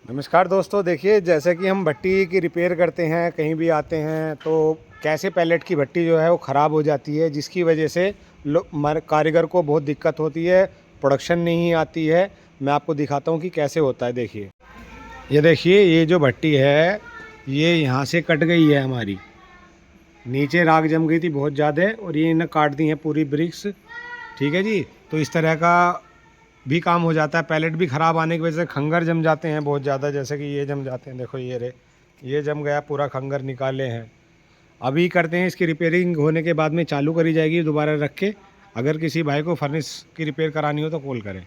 नमस्कार दोस्तों, देखिए जैसे कि हम भट्टी की रिपेयर करते हैं, कहीं भी आते हैं तो कैसे पैलेट की भट्टी जो है वो ख़राब हो जाती है, जिसकी वजह से कारीगर को बहुत दिक्कत होती है, प्रोडक्शन नहीं आती है। मैं आपको दिखाता हूँ कि कैसे होता है। देखिए, ये देखिए, ये जो भट्टी है ये यहाँ से कट गई है हमारी, नीचे राख जम गई थी बहुत ज़्यादा और ये इन्हें काट दी है पूरी ब्रिक्स। ठीक है जी। तो इस तरह का भी काम हो जाता है। पैलेट भी ख़राब आने की वजह से खंगर जम जाते हैं बहुत ज़्यादा, जैसे कि ये जम जाते हैं। देखो ये जम गया, पूरा खंगर निकाले हैं। अभी करते हैं, इसकी रिपेयरिंग होने के बाद में चालू करी जाएगी दोबारा रख के। अगर किसी भाई को फर्नेस की रिपेयर करानी हो तो कॉल करें।